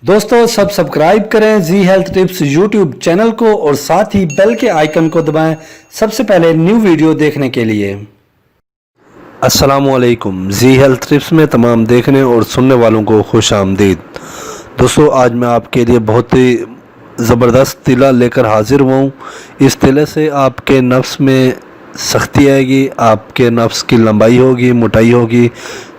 दोस्तों सब सब्सक्राइब करें जी हेल्थ टिप्स यूट्यूब चैनल को और साथ ही बेल के आइकन को दबाएं सबसे पहले न्यू वीडियो देखने के लिए। अस्सलामुअलैकुम, जी हेल्थ टिप्स में तमाम देखने और सुनने वालों को खुश आमदीद। दोस्तों आज मैं आपके लिए बहुत ही ज़बरदस्त तिला लेकर हाजिर हुआ हूँ। इस तिले से आपके नफ्स में सख्ती आएगी, आपके नफ्स की लंबाई होगी, मोटाई होगी।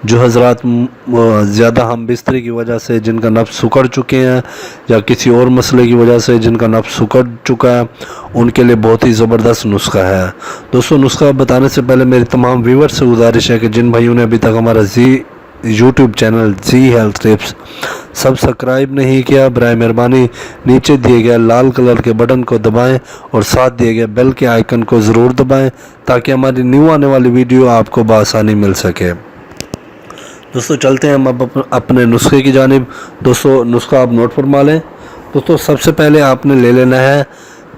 जो हजरात ज़्यादा हम बिस्तरी की वजह से जिनका नफ्स सुकड़ चुके हैं या किसी और मसले की वजह से जिनका नफ्स सुकड़ चुका है, उनके लिए बहुत ही ज़बरदस्त नुस्खा है। दोस्तों नुस्खा बताने से पहले मेरी तमाम व्यूअर्स से गुजारिश है कि जिन भाइयों ने अभी तक हमारा यूट्यूब चैनल जी हेल्थ टिप्स सब्सक्राइब नहीं किया, बराए मेहरबानी नीचे दिए गए लाल कलर के बटन को दबाएं और साथ दिए गए बेल के आइकन को ज़रूर दबाएं ताकि हमारी न्यू आने वाली वीडियो आपको बआसानी मिल सके। दोस्तों चलते हैं हम अब अपने नुस्खे की जानिब। दोस्तों नुस्खा आप नोट फरमा लें। दोस्तों सबसे पहले आपने ले लेना है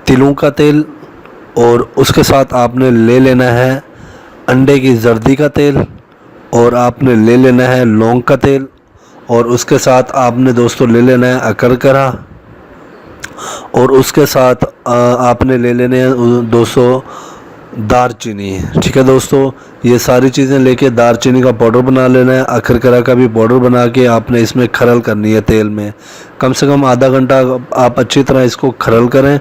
तिलों का तेल और उसके साथ आपने ले लेना है अंडे की जर्दी का तेल और आपने ले लेना है लौंग का तेल और उसके साथ आपने दोस्तों ले लेना है अकरकरा और उसके साथ आपने ले लेने हैं दोस्तों दारचीनी। ठीक है दोस्तों, ये सारी चीज़ें लेके दारचीनी का पाउडर बना लेना है। अखरकरा का भी पाउडर बना के आपने इसमें खरल करनी है तेल में। कम से कम आधा घंटा आप अच्छी तरह इसको खरल करें।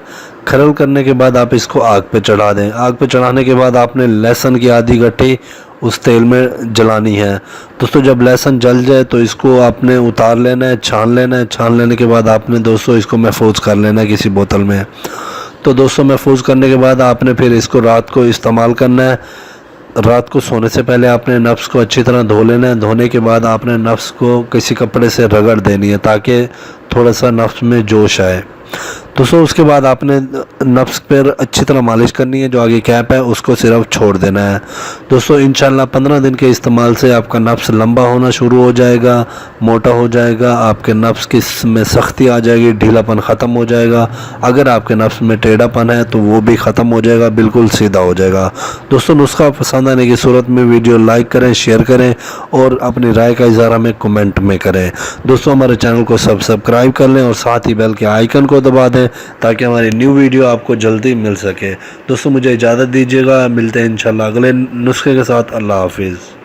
खरल करने के बाद आप इसको आग पे चढ़ा दें। आग पे चढ़ाने के बाद आपने लहसुन की आधी गट्ठी उस तेल में जलानी है। दोस्तों जब लहसुन जल जाए तो इसको आपने उतार लेना है, छान लेना है। छान लेने के बाद आपने दोस्तों इसको महफूज कर लेना है किसी बोतल में। तो दोस्तों महफूज करने के बाद आपने फिर इसको रात को इस्तेमाल करना है। रात को सोने से पहले आपने नफ्स को अच्छी तरह धो लेना है। धोने के बाद आपने नफ्स को किसी कपड़े से रगड़ देनी है ताकि थोड़ा सा नफ्स में जोश आए। दोस्तों उसके बाद आपने नफ्स पर अच्छी तरह मालिश करनी है। जो आगे कैप है उसको सिर्फ छोड़ देना है। दोस्तों इंशाल्लाह 15 दिन के इस्तेमाल से आपका नफ्स लंबा होना शुरू हो जाएगा, मोटा हो जाएगा, आपके नफ्स की में सख्ती आ जाएगी, ढीलापन ख़त्म हो जाएगा। अगर आपके नफ्स में टेढ़ापन है तो वो भी ख़त्म हो जाएगा, बिल्कुल सीधा हो जाएगा। दोस्तों नुस्खा पसंद आने की सूरत में वीडियो लाइक करें, शेयर करें और अपनी राय का इज़हार हमें कमेंट में करें। दोस्तों हमारे चैनल को सब्सक्राइब कर लें और साथ ही बेल के आइकन को दबा दें ताकि हमारी न्यू वीडियो आपको जल्दी मिल सके। दोस्तों मुझे इजाज़त दीजिएगा, मिलते हैं इंशाल्लाह अगले नुस्खे के साथ। अल्लाह हाफिज़।